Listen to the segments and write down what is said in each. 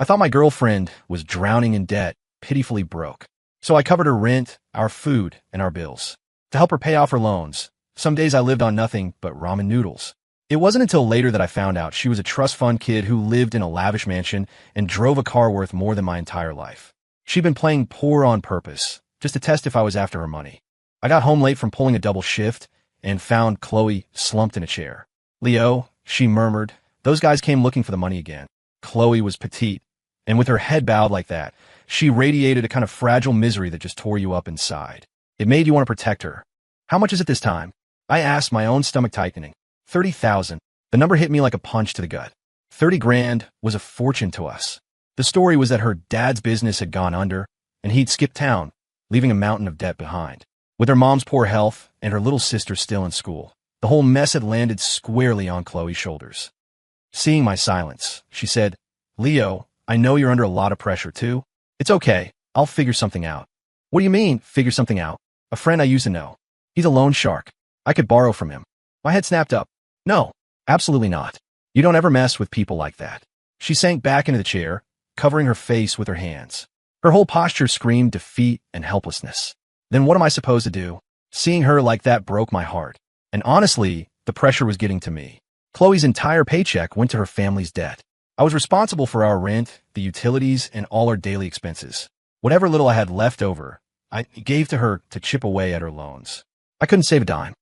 I thought my girlfriend was drowning in debt, pitifully broke. So I covered her rent, our food, and our bills. To help her pay off her loans, some days I lived on nothing but ramen noodles. It wasn't until later that I found out she was a trust fund kid who lived in a lavish mansion and drove a car worth more than my entire life. She'd been playing poor on purpose, just to test if I was after her money. I got home late from pulling a double shift and found Chloe slumped in a chair. "Leo," she murmured, "those guys came looking for the money again." Chloe was petite, and with her head bowed like that, she radiated a kind of fragile misery that just tore you up inside. It made you want to protect her. "How much is it this time?" I asked, my own stomach tightening. 30,000. The number hit me like a punch to the gut. 30 grand was a fortune to us. The story was that her dad's business had gone under, and he'd skipped town, leaving a mountain of debt behind. With her mom's poor health and her little sister still in school, the whole mess had landed squarely on Chloe's shoulders. Seeing my silence, she said, "Leo, I know you're under a lot of pressure too. It's okay. I'll figure something out." "What do you mean, figure something out?" "A friend I used to know. He's a loan shark. I could borrow from him." My head snapped up. "No, absolutely not. You don't ever mess with people like that." She sank back into the chair, covering her face with her hands. Her whole posture screamed defeat and helplessness. Then what am I supposed to do? Seeing her like that broke my heart. And honestly, the pressure was getting to me. Chloe's entire paycheck went to her family's debt. I was responsible for our rent, the utilities, and all our daily expenses. Whatever little I had left over, I gave to her to chip away at her loans. I couldn't save a dime.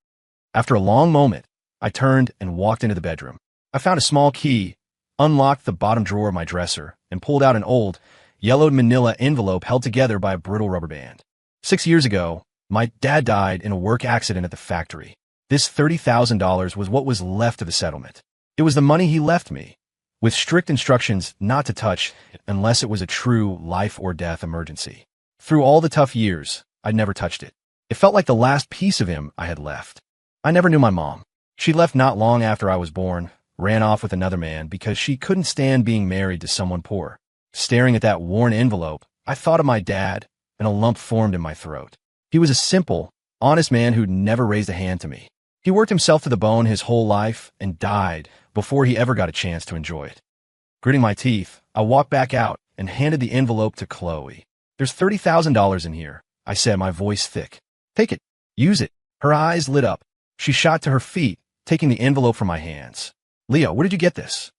After a long moment, I turned and walked into the bedroom. I found a small key, unlocked the bottom drawer of my dresser, and pulled out an old, yellowed manila envelope held together by a brittle rubber band. 6 years ago, my dad died in a work accident at the factory. This $30,000 was what was left of the settlement. It was the money he left me, with strict instructions not to touch unless it was a true life or death emergency. Through all the tough years, I'd never touched it. It felt like the last piece of him I had left. I never knew my mom. She left not long after I was born, ran off with another man because she couldn't stand being married to someone poor. Staring at that worn envelope, I thought of my dad, and a lump formed in my throat. He was a simple, honest man who'd never raised a hand to me. He worked himself to the bone his whole life and died before he ever got a chance to enjoy it. Gritting my teeth, I walked back out and handed the envelope to Chloe. "There's $30,000 in here," I said, my voice thick. "Take it. Use it." Her eyes lit up. She shot to her feet, taking the envelope from my hands. "Leo, where did you get this?"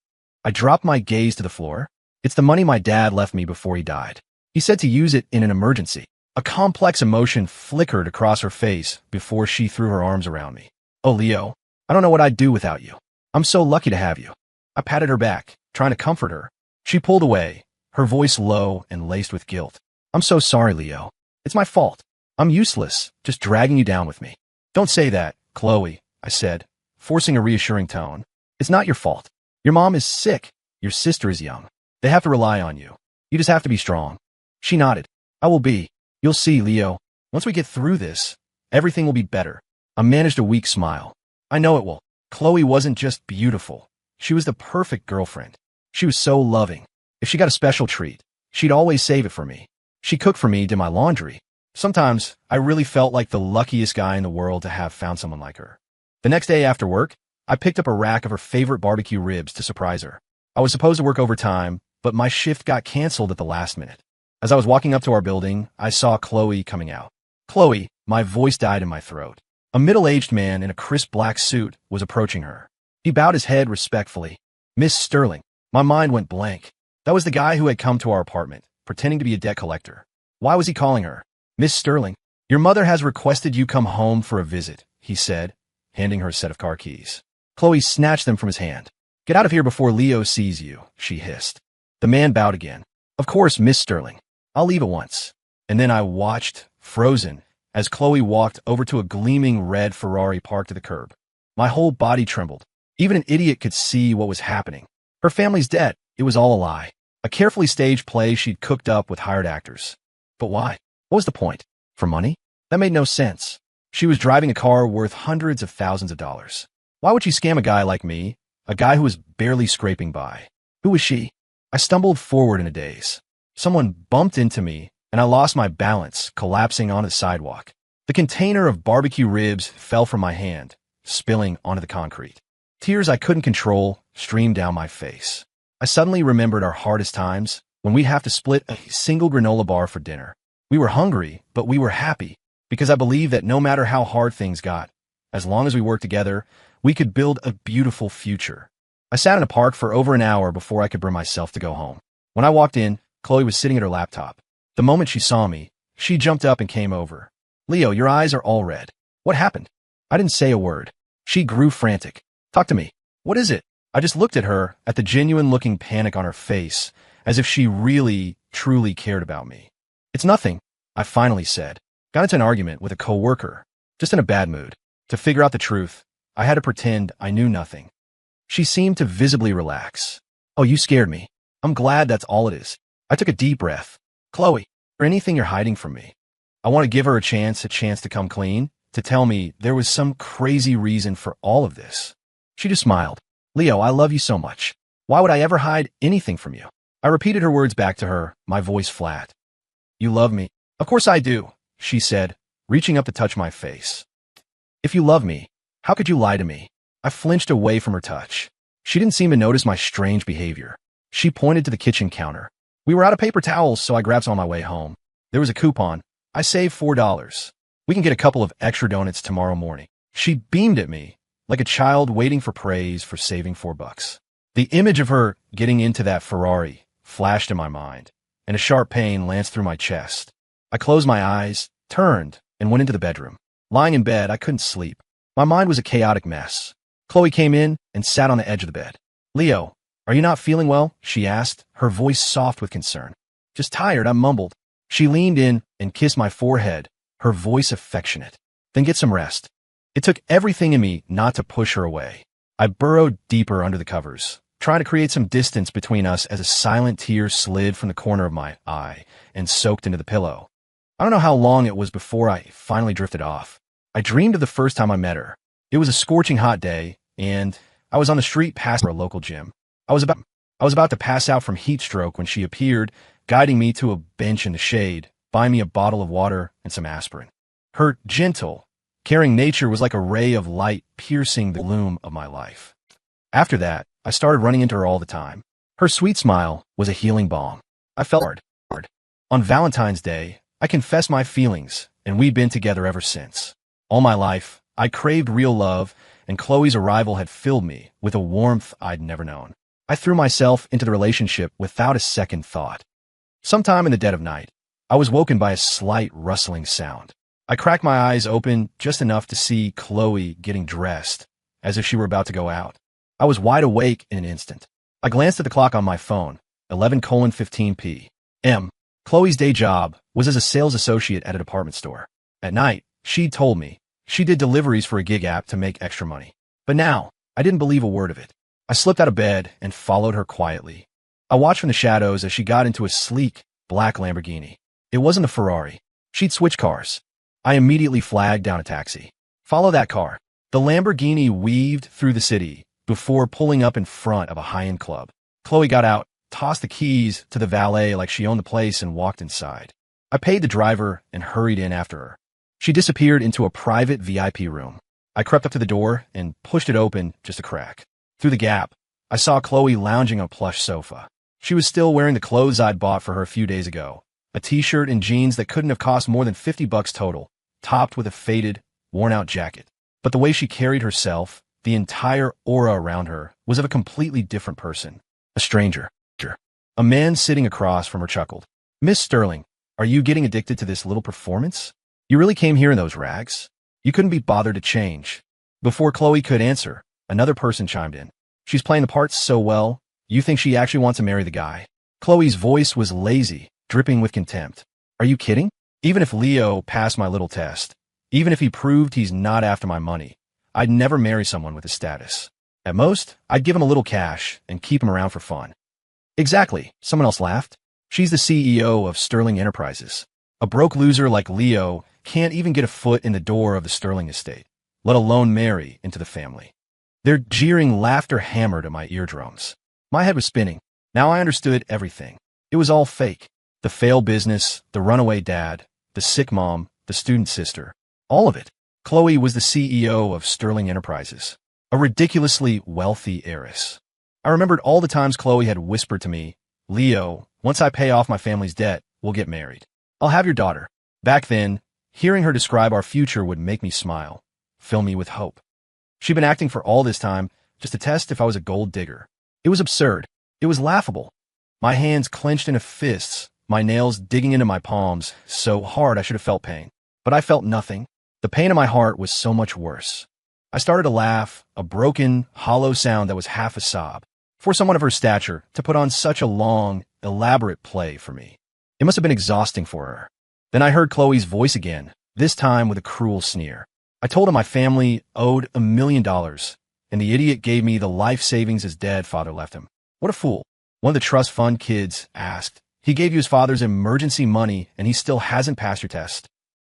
I dropped my gaze to the floor. "It's the money my dad left me before he died. He said to use it in an emergency." A complex emotion flickered across her face before she threw her arms around me. "Oh, Leo, I don't know what I'd do without you. I'm so lucky to have you." I patted her back, trying to comfort her. She pulled away, her voice low and laced with guilt. "I'm so sorry, Leo. It's my fault. I'm useless, just dragging you down with me." "Don't say that, Chloe," I said, forcing a reassuring tone. "It's not your fault. Your mom is sick. Your sister is young. They have to rely on you. You just have to be strong." She nodded. "I will be. You'll see, Leo. Once we get through this, everything will be better." I managed a weak smile. "I know it will." Chloe wasn't just beautiful. She was the perfect girlfriend. She was so loving. If she got a special treat, she'd always save it for me. She cooked for me, did my laundry. Sometimes I really felt like the luckiest guy in the world to have found someone like her. The next day after work, I picked up a rack of her favorite barbecue ribs to surprise her. I was supposed to work overtime, but my shift got canceled at the last minute. As I was walking up to our building, I saw Chloe coming out. "Chloe," my voice died in my throat. A middle-aged man in a crisp black suit was approaching her. He bowed his head respectfully. "Miss Sterling." My mind went blank. That was the guy who had come to our apartment, pretending to be a debt collector. Why was he calling her? "Miss Sterling, your mother has requested you come home for a visit," he said, handing her a set of car keys. Chloe snatched them from his hand. "Get out of here before Leo sees you," she hissed. The man bowed again. "Of course, Miss Sterling. I'll leave at once." And then I watched, frozen, as Chloe walked over to a gleaming red Ferrari parked at the curb. My whole body trembled. Even an idiot could see what was happening. Her family's debt, it was all a lie. A carefully staged play she'd cooked up with hired actors. But why? What was the point? For money? That made no sense. She was driving a car worth hundreds of thousands of dollars. Why would she scam a guy like me, a guy who was barely scraping by? Who was she? I stumbled forward in a daze. Someone bumped into me, and I lost my balance, collapsing onto the sidewalk. The container of barbecue ribs fell from my hand, spilling onto the concrete. Tears I couldn't control streamed down my face. I suddenly remembered our hardest times, when we'd have to split a single granola bar for dinner. We were hungry, but we were happy, because I believed that no matter how hard things got, as long as we worked together, we could build a beautiful future. I sat in a park for over an hour before I could bring myself to go home. When I walked in, Chloe was sitting at her laptop. The moment she saw me, she jumped up and came over. "Leo, your eyes are all red. What happened?" I didn't say a word. She grew frantic. "Talk to me. What is it?" I just looked at her, at the genuine-looking panic on her face, as if she really, truly cared about me. "It's nothing," I finally said. "Got into an argument with a coworker. Just in a bad mood. To figure out the truth, I had to pretend I knew nothing." She seemed to visibly relax. "Oh, you scared me. I'm glad that's all it is." I took a deep breath. "Chloe, or anything you're hiding from me?" I want to give her a chance to come clean, to tell me there was some crazy reason for all of this. She just smiled. "Leo, I love you so much. Why would I ever hide anything from you?" I repeated her words back to her, my voice flat. "You love me." "Of course I do," she said, reaching up to touch my face. "If you love me, how could you lie to me?" I flinched away from her touch. She didn't seem to notice my strange behavior. She pointed to the kitchen counter. "We were out of paper towels, so I grabbed some on my way home. There was a coupon. I saved $4. We can get a couple of extra donuts tomorrow morning." She beamed at me, like a child waiting for praise for saving $4. The image of her getting into that Ferrari flashed in my mind, and a sharp pain lanced through my chest. I closed my eyes, turned, and went into the bedroom. Lying in bed, I couldn't sleep. My mind was a chaotic mess. Chloe came in and sat on the edge of the bed. "Leo, are you not feeling well?" she asked, her voice soft with concern. "Just tired," I mumbled. She leaned in and kissed my forehead, her voice affectionate. "Then get some rest." It took everything in me not to push her away. I burrowed deeper under the covers, trying to create some distance between us as a silent tear slid from the corner of my eye and soaked into the pillow. I don't know how long it was before I finally drifted off. I dreamed of the first time I met her. It was a scorching hot day, and I was on the street past a local gym. I was about to pass out from heat stroke when she appeared, guiding me to a bench in the shade, buying me a bottle of water and some aspirin. Her gentle, caring nature was like a ray of light piercing the gloom of my life. After that, I started running into her all the time. Her sweet smile was a healing balm. I felt hard. On Valentine's Day, I confessed my feelings, and we'd been together ever since. All my life, I craved real love, and Chloe's arrival had filled me with a warmth I'd never known. I threw myself into the relationship without a second thought. Sometime in the dead of night, I was woken by a slight rustling sound. I cracked my eyes open just enough to see Chloe getting dressed, as if she were about to go out. I was wide awake in an instant. I glanced at the clock on my phone, 11:15 p.m. Chloe's day job was as a sales associate at a department store. At night, she'd told me she did deliveries for a gig app to make extra money. But now, I didn't believe a word of it. I slipped out of bed and followed her quietly. I watched from the shadows as she got into a sleek, black Lamborghini. It wasn't a Ferrari. She'd switched cars. I immediately flagged down a taxi. "Follow that car." The Lamborghini weaved through the city before pulling up in front of a high-end club. Chloe got out, tossed the keys to the valet like she owned the place, and walked inside. I paid the driver and hurried in after her. She disappeared into a private VIP room. I crept up to the door and pushed it open just a crack. Through the gap, I saw Chloe lounging on a plush sofa. She was still wearing the clothes I'd bought for her a few days ago, a t-shirt and jeans that couldn't have cost more than $50 total, topped with a faded, worn-out jacket. But the way she carried herself, the entire aura around her, was of a completely different person. A stranger. A man sitting across from her chuckled. "Miss Sterling, are you getting addicted to this little performance? You really came here in those rags? You couldn't be bothered to change." Before Chloe could answer, another person chimed in. "She's playing the part so well, you think she actually wants to marry the guy?" Chloe's voice was lazy, dripping with contempt. "Are you kidding? Even if Leo passed my little test, even if he proved he's not after my money, I'd never marry someone with a status. At most, I'd give him a little cash and keep him around for fun." "Exactly," someone else laughed. "She's the CEO of Sterling Enterprises. A broke loser like Leo can't even get a foot in the door of the Sterling estate, let alone marry into the family." Their jeering laughter hammered at my eardrums. My head was spinning. Now I understood everything. It was all fake. The failed business, the runaway dad, the sick mom, the student sister. All of it. Chloe was the CEO of Sterling Enterprises, a ridiculously wealthy heiress. I remembered all the times Chloe had whispered to me, "Leo, Once I pay off my family's debt, we'll get married. I'll have your daughter. Back then, hearing her describe our future would make me smile, fill me with hope. She'd been acting for all this time just to test if I was a gold digger. It was absurd. It was laughable. My hands clenched into fists, my nails digging into my palms so hard I should have felt pain. But I felt nothing. The pain in my heart was so much worse. I started to laugh, a broken, hollow sound that was half a sob. For someone of her stature to put on such a long, elaborate play for me. It must have been exhausting for her. Then I heard Chloe's voice again, this time with a cruel sneer. I told him my family owed $1 million, and the idiot gave me the life savings his dead father left him. What a fool. One of the trust fund kids asked. He gave you his father's emergency money, and he still hasn't passed your test.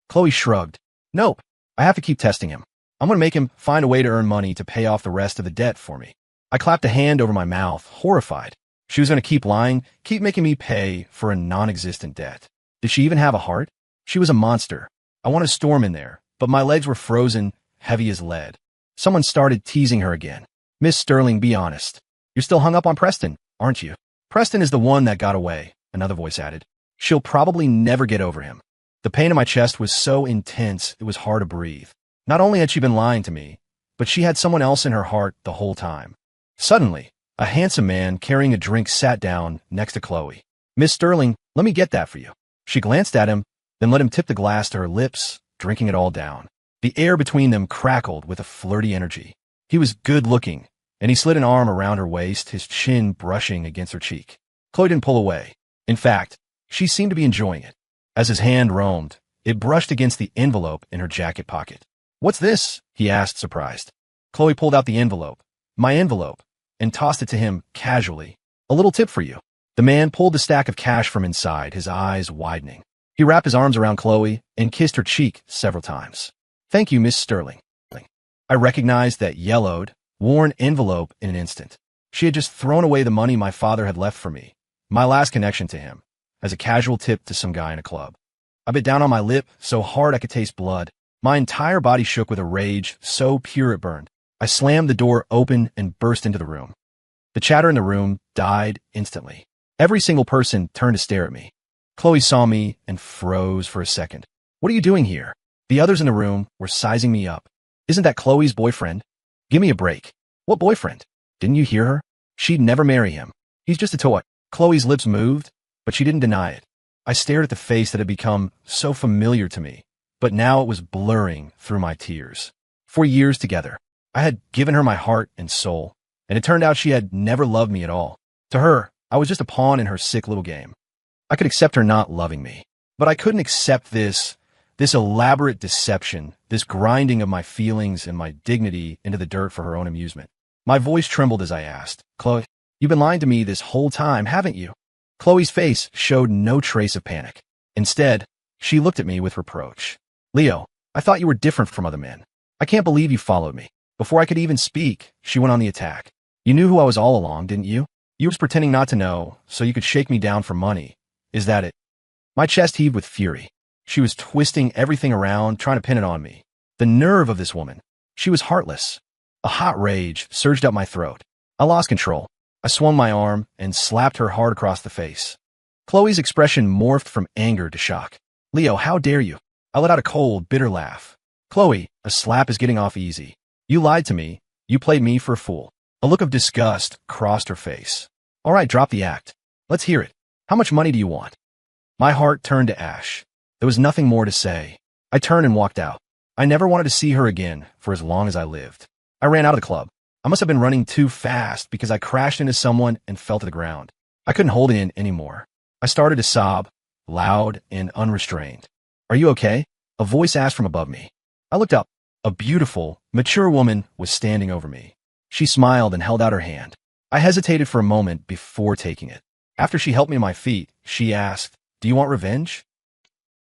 Chloe shrugged. Nope, I have to keep testing him. I'm going to make him find a way to earn money to pay off the rest of the debt for me. I clapped a hand over my mouth, horrified. She was going to keep lying, keep making me pay for a non-existent debt. Did she even have a heart? She was a monster. I wanted to storm in there, but my legs were frozen, heavy as lead. Someone started teasing her again. Miss Sterling, be honest. You're still hung up on Preston, aren't you? Preston is the one that got away, another voice added. She'll probably never get over him. The pain in my chest was so intense it was hard to breathe. Not only had she been lying to me, but she had someone else in her heart the whole time. Suddenly, a handsome man carrying a drink sat down next to Chloe. Miss Sterling, let me get that for you. She glanced at him, then let him tip the glass to her lips, drinking it all down. The air between them crackled with a flirty energy. He was good-looking, and he slid an arm around her waist, his chin brushing against her cheek. Chloe didn't pull away. In fact, she seemed to be enjoying it. As his hand roamed, it brushed against the envelope in her jacket pocket. What's this? He asked, surprised. Chloe pulled out the envelope. My envelope. And tossed it to him casually. A little tip for you. The man pulled the stack of cash from inside, his eyes widening. He wrapped his arms around Chloe and kissed her cheek several times. Thank you, Miss Sterling. I recognized that yellowed, worn envelope in an instant. She had just thrown away the money my father had left for me, my last connection to him, as a casual tip to some guy in a club. I bit down on my lip so hard I could taste blood. My entire body shook with a rage so pure it burned. I slammed the door open and burst into the room. The chatter in the room died instantly. Every single person turned to stare at me. Chloe saw me and froze for a second. What are you doing here? The others in the room were sizing me up. Isn't that Chloe's boyfriend? Give me a break. What boyfriend? Didn't you hear her? She'd never marry him. He's just a toy. Chloe's lips moved, but she didn't deny it. I stared at the face that had become so familiar to me, but now it was blurring through my tears. For years together, I had given her my heart and soul, and it turned out she had never loved me at all. To her, I was just a pawn in her sick little game. I could accept her not loving me, but I couldn't accept this elaborate deception, this grinding of my feelings and my dignity into the dirt for her own amusement. My voice trembled as I asked, Chloe, you've been lying to me this whole time, haven't you? Chloe's face showed no trace of panic. Instead, she looked at me with reproach. Leo, I thought you were different from other men. I can't believe you followed me. Before I could even speak, she went on the attack. You knew who I was all along, didn't you? You was pretending not to know, so you could shake me down for money. Is that it? My chest heaved with fury. She was twisting everything around, trying to pin it on me. The nerve of this woman. She was heartless. A hot rage surged up my throat. I lost control. I swung my arm and slapped her hard across the face. Chloe's expression morphed from anger to shock. Leo, how dare you? I let out a cold, bitter laugh. Chloe, a slap is getting off easy. You lied to me. You played me for a fool. A look of disgust crossed her face. All right, drop the act. Let's hear it. How much money do you want? My heart turned to ash. There was nothing more to say. I turned and walked out. I never wanted to see her again for as long as I lived. I ran out of the club. I must have been running too fast because I crashed into someone and fell to the ground. I couldn't hold it in anymore. I started to sob, loud and unrestrained. Are you okay? A voice asked from above me. I looked up. A beautiful, mature woman was standing over me. She smiled and held out her hand. I hesitated for a moment before taking it. After she helped me to my feet, she asked, Do you want revenge?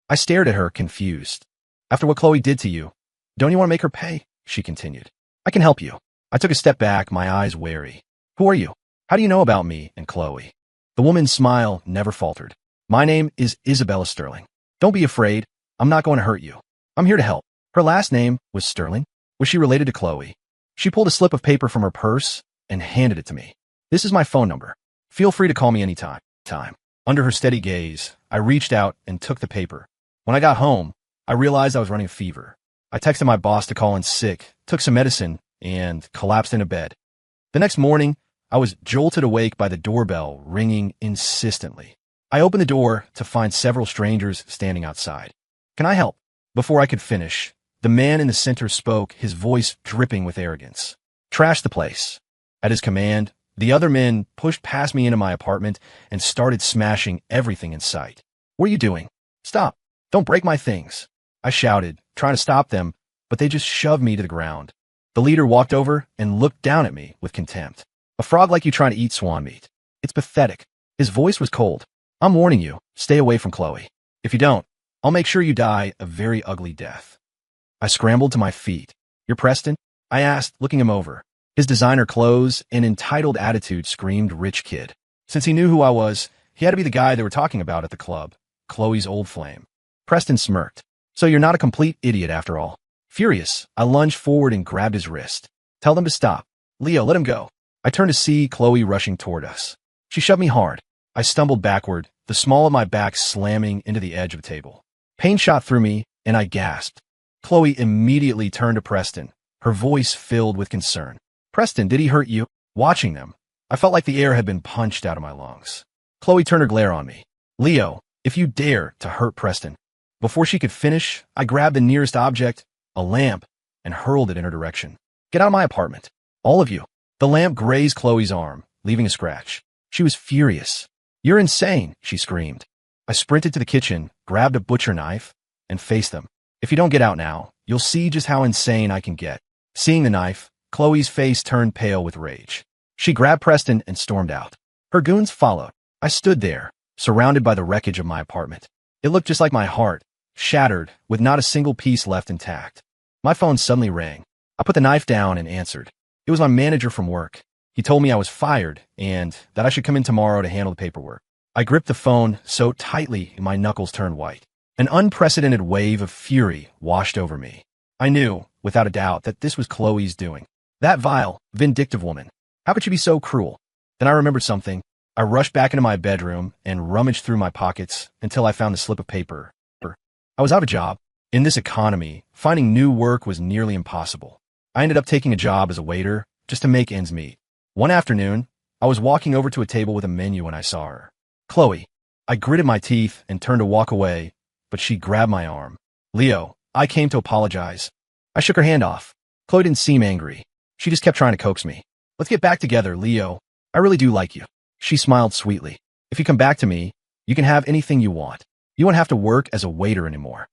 I stared at her, confused. After what Chloe did to you, don't you want to make her pay? She continued. I can help you. I took a step back, my eyes wary. Who are you? How do you know about me and Chloe? The woman's smile never faltered. My name is Isabella Sterling. Don't be afraid. I'm not going to hurt you. I'm here to help. Her last name was Sterling. Was she related to Chloe? She pulled a slip of paper from her purse and handed it to me. This is my phone number. Feel free to call me anytime. Under her steady gaze, I reached out and took the paper. When I got home, I realized I was running a fever. I texted my boss to call in sick, took some medicine, and collapsed into bed. The next morning, I was jolted awake by the doorbell ringing insistently. I opened the door to find several strangers standing outside. "Can I help?" Before I could finish, the man in the center spoke, his voice dripping with arrogance. "Trash the place." At his command, the other men pushed past me into my apartment and started smashing everything in sight. "What are you doing? Stop. Don't break my things," I shouted, trying to stop them, but they just shoved me to the ground. The leader walked over and looked down at me with contempt. "A frog like you trying to eat swan meat. It's pathetic." His voice was cold. "I'm warning you, stay away from Chloe. If you don't, I'll make sure you die a very ugly death." I scrambled to my feet. "You're Preston?" I asked, looking him over. His designer clothes and entitled attitude screamed rich kid. Since he knew who I was, he had to be the guy they were talking about at the club, Chloe's old flame. Preston smirked. "So you're not a complete idiot after all." Furious, I lunged forward and grabbed his wrist. "Tell them to stop. Leo, let him go." I turned to see Chloe rushing toward us. She shoved me hard. I stumbled backward, the small of my back slamming into the edge of the table. Pain shot through me, and I gasped. Chloe immediately turned to Preston, her voice filled with concern. "Preston, did he hurt you?" Watching them, I felt like the air had been punched out of my lungs. Chloe turned her glare on me. "Leo, if you dare to hurt Preston." Before she could finish, I grabbed the nearest object, a lamp, and hurled it in her direction. "Get out of my apartment. All of you." The lamp grazed Chloe's arm, leaving a scratch. She was furious. "You're insane," she screamed. I sprinted to the kitchen, grabbed a butcher knife, and faced them. "If you don't get out now, you'll see just how insane I can get." Seeing the knife, Chloe's face turned pale with rage. She grabbed Preston and stormed out. Her goons followed. I stood there, surrounded by the wreckage of my apartment. It looked just like my heart, shattered, with not a single piece left intact. My phone suddenly rang. I put the knife down and answered. It was my manager from work. He told me I was fired and that I should come in tomorrow to handle the paperwork. I gripped the phone so tightly my knuckles turned white. An unprecedented wave of fury washed over me. I knew, without a doubt, that this was Chloe's doing. That vile, vindictive woman. How could she be so cruel? Then I remembered something. I rushed back into my bedroom and rummaged through my pockets until I found the slip of paper. I was out of a job. In this economy, finding new work was nearly impossible. I ended up taking a job as a waiter just to make ends meet. One afternoon, I was walking over to a table with a menu when I saw her. "Chloe." I gritted my teeth and turned to walk away, but she grabbed my arm. "Leo, I came to apologize." I shook her hand off. Chloe didn't seem angry. She just kept trying to coax me. "Let's get back together, Leo. I really do like you." She smiled sweetly. "If you come back to me, you can have anything you want. You won't have to work as a waiter anymore."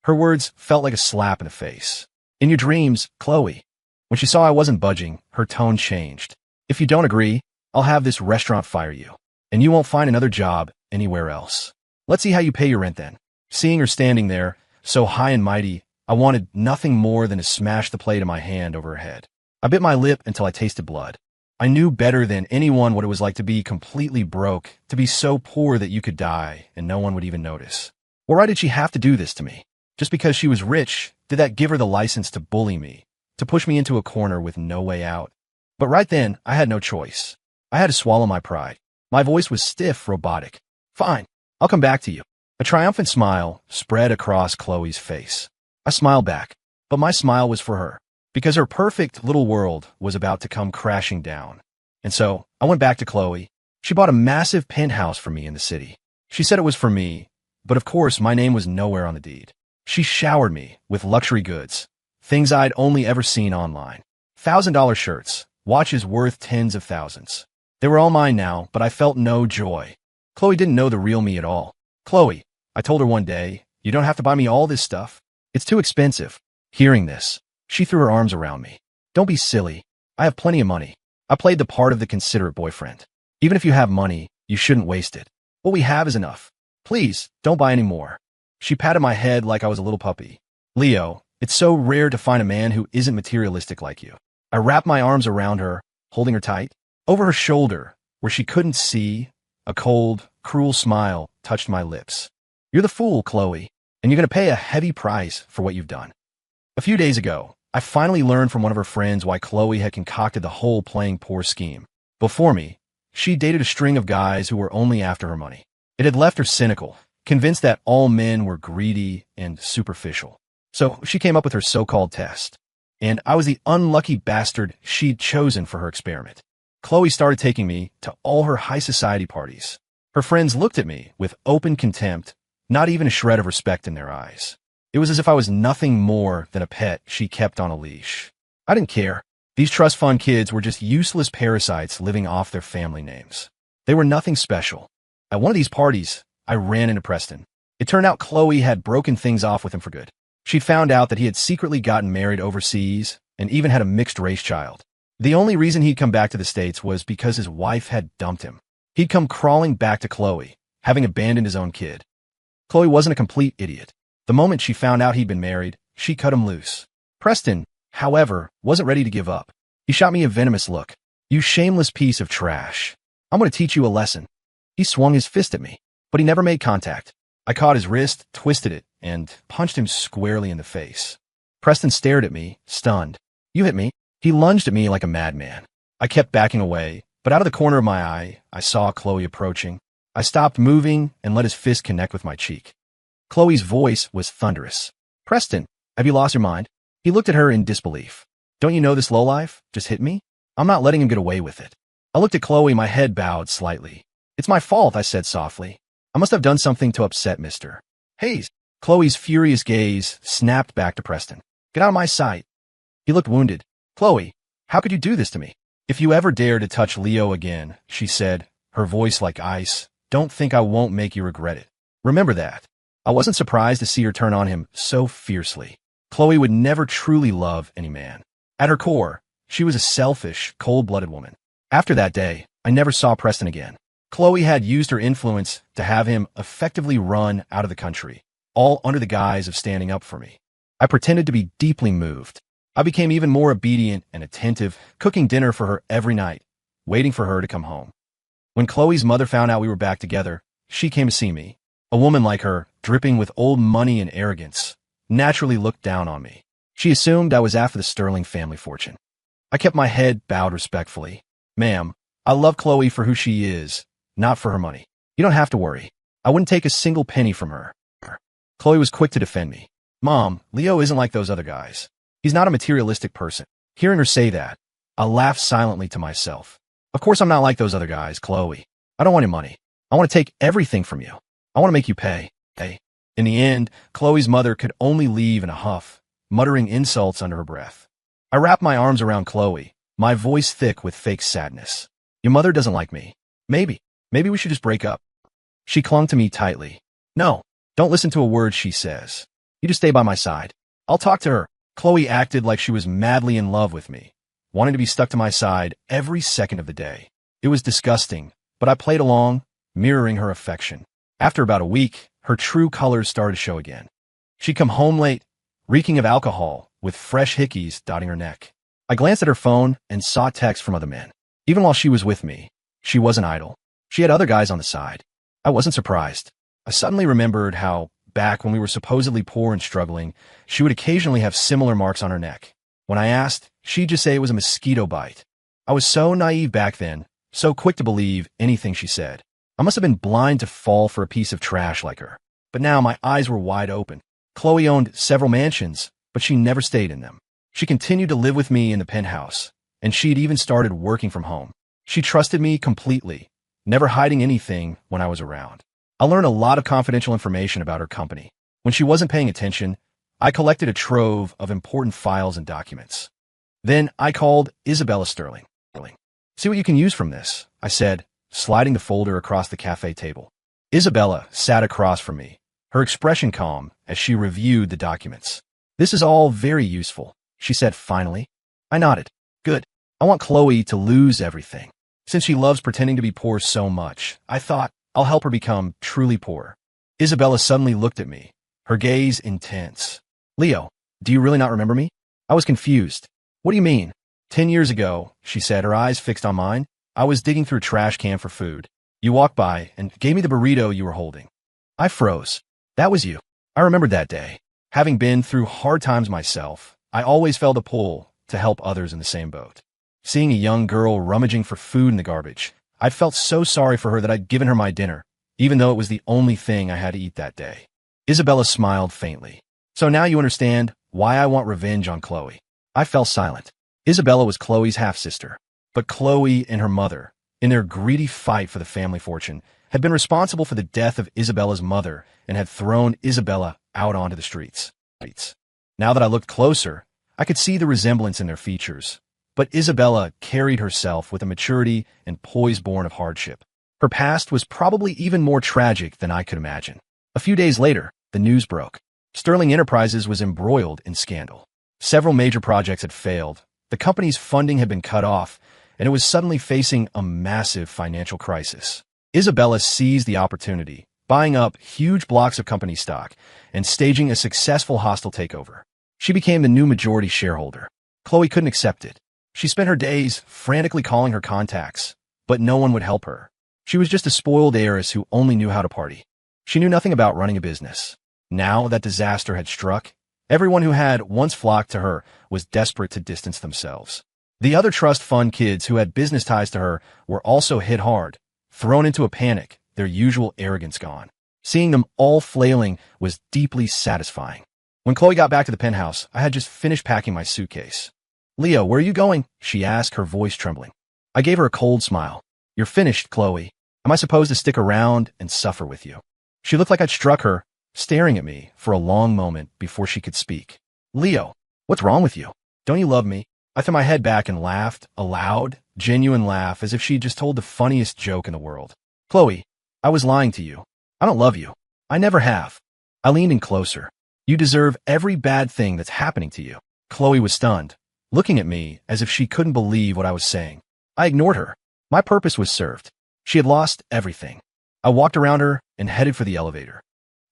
Her words felt like a slap in the face. "In your dreams, Chloe." When she saw I wasn't budging, her tone changed. "If you don't agree, I'll have this restaurant fire you, and you won't find another job anywhere else. Let's see how you pay your rent then." Seeing her standing there, so high and mighty, I wanted nothing more than to smash the plate in my hand over her head. I bit my lip until I tasted blood. I knew better than anyone what it was like to be completely broke, to be so poor that you could die and no one would even notice. Well, why did she have to do this to me? Just because she was rich, did that give her the license to bully me, to push me into a corner with no way out? But right then, I had no choice. I had to swallow my pride. My voice was stiff, robotic. "Fine, I'll come back to you." A triumphant smile spread across Chloe's face. I smiled back, but my smile was for her, because her perfect little world was about to come crashing down. And so, I went back to Chloe. She bought a massive penthouse for me in the city. She said it was for me, but of course my name was nowhere on the deed. She showered me with luxury goods, things I'd only ever seen online. $1,000 shirts, watches worth tens of thousands. They were all mine now, but I felt no joy. Chloe didn't know the real me at all. "Chloe," I told her one day, "you don't have to buy me all this stuff. It's too expensive." Hearing this, she threw her arms around me. "Don't be silly. I have plenty of money." I played the part of the considerate boyfriend. "Even if you have money, you shouldn't waste it. What we have is enough. Please, don't buy any more." She patted my head like I was a little puppy. "Leo, it's so rare to find a man who isn't materialistic like you." I wrapped my arms around her, holding her tight. Over her shoulder, where she couldn't see, a cold, cruel smile touched my lips. "You're the fool, Chloe, and you're going to pay a heavy price for what you've done." A few days ago, I finally learned from one of her friends why Chloe had concocted the whole playing poor scheme. Before me, she dated a string of guys who were only after her money. It had left her cynical, convinced that all men were greedy and superficial. So she came up with her so-called test. And I was the unlucky bastard she'd chosen for her experiment. Chloe started taking me to all her high society parties. Her friends looked at me with open contempt, not even a shred of respect in their eyes. It was as if I was nothing more than a pet she kept on a leash. I didn't care. These trust fund kids were just useless parasites living off their family names. They were nothing special. At one of these parties, I ran into Preston. It turned out Chloe had broken things off with him for good. She'd found out that he had secretly gotten married overseas and even had a mixed-race child. The only reason he'd come back to the States was because his wife had dumped him. He'd come crawling back to Chloe, having abandoned his own kid. Chloe wasn't a complete idiot. The moment she found out he'd been married, she cut him loose. Preston, however, wasn't ready to give up. He shot me a venomous look. "You shameless piece of trash. I'm going to teach you a lesson." He swung his fist at me, but he never made contact. I caught his wrist, twisted it, and punched him squarely in the face. Preston stared at me, stunned. "You hit me." He lunged at me like a madman. I kept backing away, but out of the corner of my eye, I saw Chloe approaching. I stopped moving and let his fist connect with my cheek. Chloe's voice was thunderous. "Preston, have you lost your mind?" He looked at her in disbelief. "Don't you know this lowlife just hit me? I'm not letting him get away with it." I looked at Chloe, my head bowed slightly. "It's my fault," I said softly. "I must have done something to upset Mr. Hayes." Chloe's furious gaze snapped back to Preston. "Get out of my sight." He looked wounded. "Chloe, how could you do this to me?" "If you ever dare to touch Leo again," she said, her voice like ice, "don't think I won't make you regret it. Remember that." I wasn't surprised to see her turn on him so fiercely. Chloe would never truly love any man. At her core, she was a selfish, cold-blooded woman. After that day, I never saw Preston again. Chloe had used her influence to have him effectively run out of the country, all under the guise of standing up for me. I pretended to be deeply moved. I became even more obedient and attentive, cooking dinner for her every night, waiting for her to come home. When Chloe's mother found out we were back together, she came to see me. A woman like her, dripping with old money and arrogance, naturally looked down on me. She assumed I was after the sterling family fortune. I kept my head bowed respectfully. "Ma'am, I love Chloe for who she is, not for her money. You don't have to worry. I wouldn't take a single penny from her." Chloe was quick to defend me. "Mom, Leo isn't like those other guys. He's not a materialistic person." Hearing her say that, I laughed silently to myself. "Of course I'm not like those other guys, Chloe. I don't want your money. I want to take everything from you. I want to make you pay." In the end, Chloe's mother could only leave in a huff, muttering insults under her breath. I wrapped my arms around Chloe, my voice thick with fake sadness. "Your mother doesn't like me. Maybe we should just break up." She clung to me tightly. "No, don't listen to a word she says. You just stay by my side. I'll talk to her." Chloe acted like she was madly in love with me, wanting to be stuck to my side every second of the day. It was disgusting, but I played along, mirroring her affection. After about a week, her true colors started to show again. She'd come home late, reeking of alcohol, with fresh hickeys dotting her neck. I glanced at her phone and saw texts from other men. Even while she was with me, she wasn't idle. She had other guys on the side. I wasn't surprised. I suddenly remembered how, back when we were supposedly poor and struggling, she would occasionally have similar marks on her neck. When I asked, she'd just say it was a mosquito bite. I was so naive back then, so quick to believe anything she said. I must have been blind to fall for a piece of trash like her. But now my eyes were wide open. Chloe owned several mansions, but she never stayed in them. She continued to live with me in the penthouse, and she'd even started working from home. She trusted me completely, never hiding anything when I was around. I learned a lot of confidential information about her company. When she wasn't paying attention, I collected a trove of important files and documents. Then I called Isabella Sterling. "See what you can use from this," I said, sliding the folder across the cafe table. Isabella sat across from me, her expression calm as she reviewed the documents. "This is all very useful," she said finally. I nodded. "Good. I want Chloe to lose everything. Since she loves pretending to be poor so much, I thought I'll help her become truly poor." Isabella suddenly looked at me, her gaze intense. "Leo, do you really not remember me?" I was confused. "What do you mean?" 10 years ago, she said, her eyes fixed on mine. "I was digging through a trash can for food. You walked by and gave me the burrito you were holding." I froze. That was you. I remembered that day. Having been through hard times myself, I always felt a pull to help others in the same boat. Seeing a young girl rummaging for food in the garbage, I felt so sorry for her that I'd given her my dinner, even though it was the only thing I had to eat that day. Isabella smiled faintly. So now you understand why I want revenge on Chloe. I fell silent. Isabella was Chloe's half-sister, but Chloe and her mother, in their greedy fight for the family fortune, had been responsible for the death of Isabella's mother and had thrown Isabella out onto the streets. Now that I looked closer, I could see the resemblance in their features, but Isabella carried herself with a maturity and poise born of hardship. Her past was probably even more tragic than I could imagine. A few days later, the news broke. Sterling Enterprises was embroiled in scandal. Several major projects had failed, the company's funding had been cut off, and it was suddenly facing a massive financial crisis. Isabella seized the opportunity, buying up huge blocks of company stock and staging a successful hostile takeover. She became the new majority shareholder. Chloe couldn't accept it. She spent her days frantically calling her contacts, but no one would help her. She was just a spoiled heiress who only knew how to party. She knew nothing about running a business. Now that disaster had struck, everyone who had once flocked to her was desperate to distance themselves. The other trust fund kids who had business ties to her were also hit hard, thrown into a panic, their usual arrogance gone. Seeing them all flailing was deeply satisfying. When Chloe got back to the penthouse, I had just finished packing my suitcase. "Leo, where are you going?" she asked, her voice trembling. I gave her a cold smile. "You're finished, Chloe. Am I supposed to stick around and suffer with you?" She looked like I'd struck her, staring at me for a long moment before she could speak. "Leo, what's wrong with you? Don't you love me?" I threw my head back and laughed, a loud, genuine laugh, as if she'd just told the funniest joke in the world. "Chloe, I was lying to you. I don't love you. I never have." I leaned in closer. "You deserve every bad thing that's happening to you." Chloe was stunned, looking at me as if she couldn't believe what I was saying. I ignored her. My purpose was served. She had lost everything. I walked around her and headed for the elevator.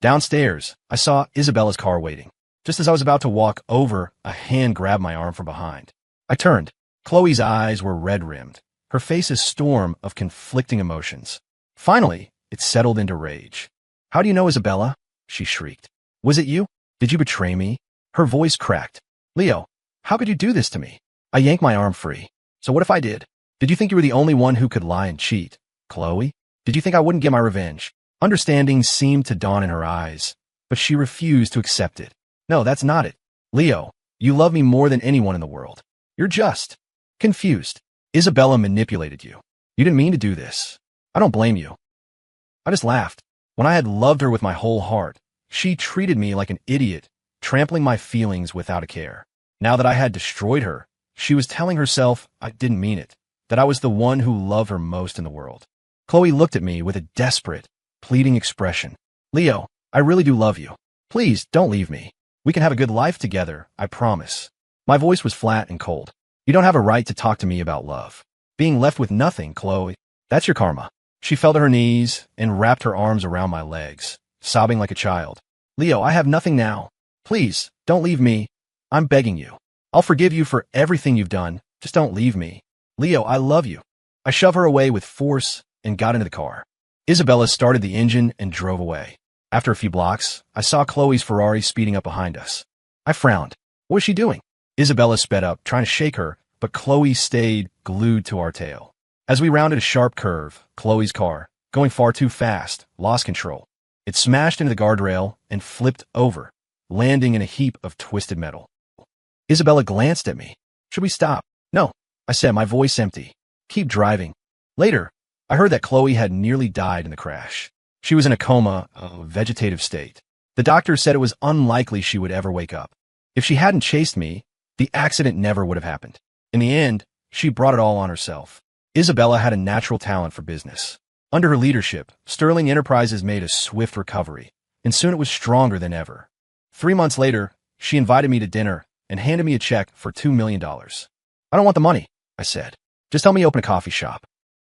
Downstairs, I saw Isabella's car waiting. Just as I was about to walk over, a hand grabbed my arm from behind. I turned. Chloe's eyes were red-rimmed, her face a storm of conflicting emotions. Finally, it settled into rage. "How do you know Isabella?" she shrieked. "Was it you? Did you betray me?" Her voice cracked. "Leo, how could you do this to me?" I yanked my arm free. "So what if I did? Did you think you were the only one who could lie and cheat? Chloe? Did you think I wouldn't get my revenge?" Understanding seemed to dawn in her eyes, but she refused to accept it. "No, that's not it. Leo, you love me more than anyone in the world. You're just confused. Isabella manipulated you. You didn't mean to do this. I don't blame you." I just laughed. When I had loved her with my whole heart, she treated me like an idiot, trampling my feelings without a care. Now that I had destroyed her, she was telling herself I didn't mean it, that I was the one who loved her most in the world. Chloe looked at me with a desperate, pleading expression. "Leo, I really do love you. Please, don't leave me. We can have a good life together, I promise." My voice was flat and cold. "You don't have a right to talk to me about love. Being left with nothing, Chloe, that's your karma." She fell to her knees and wrapped her arms around my legs, sobbing like a child. "Leo, I have nothing now. Please, don't leave me. I'm begging you. I'll forgive you for everything you've done. Just don't leave me. Leo, I love you." I shoved her away with force and got into the car. Isabella started the engine and drove away. After a few blocks, I saw Chloe's Ferrari speeding up behind us. I frowned. What was she doing? Isabella sped up, trying to shake her, but Chloe stayed glued to our tail. As we rounded a sharp curve, Chloe's car, going far too fast, lost control. It smashed into the guardrail and flipped over, landing in a heap of twisted metal. Isabella glanced at me. "Should we stop?" "No," I said, my voice empty. "Keep driving." Later, I heard that Chloe had nearly died in the crash. She was in a coma, a vegetative state. The doctor said it was unlikely she would ever wake up. If she hadn't chased me, the accident never would have happened. In the end, she brought it all on herself. Isabella had a natural talent for business. Under her leadership, Sterling Enterprises made a swift recovery, and soon it was stronger than ever. 3 months later, she invited me to dinner and handed me a check for $2 million. "I don't want the money," I said. "Just help me open a coffee shop."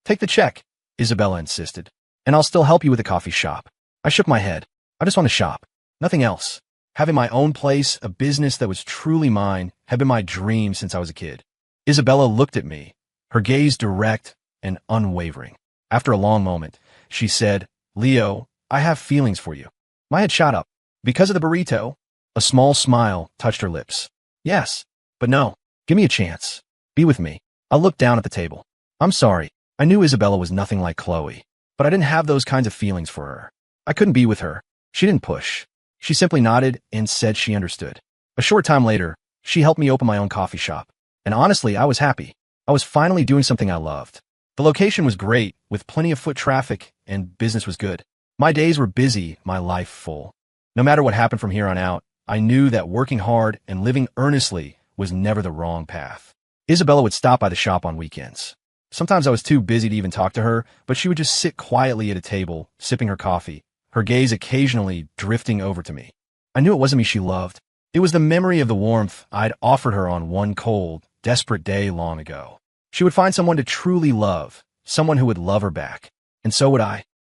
"Take the check," Isabella insisted, "and I'll still help you with the coffee shop." I shook my head. "I just want to shop. Nothing else. Having my own place, a business that was truly mine, had been my dream since I was a kid." Isabella looked at me, her gaze direct and unwavering. After a long moment, she said, "Leo, I have feelings for you." My head shot up. "Because of the burrito?" A small smile touched her lips. "Yes, but no. Give me a chance. Be with me." I looked down at the table. "I'm sorry. I knew Isabella was nothing like Chloe. but I didn't have those kinds of feelings for her. I couldn't be with her. She didn't push. She simply nodded and said she understood. A short time later, she helped me open my own coffee shop. And honestly, I was happy. I was finally doing something I loved. The location was great, with plenty of foot traffic, and business was good. My days were busy, my life full. No matter what happened from here on out, I knew that working hard and living earnestly was never the wrong path. Isabella would stop by the shop on weekends. Sometimes I was too busy to even talk to her, but she would just sit quietly at a table, sipping her coffee, her gaze occasionally drifting over to me. I knew it wasn't me she loved. It was the memory of the warmth I'd offered her on one cold, desperate day long ago. She would find someone to truly love, someone who would love her back. And so would I.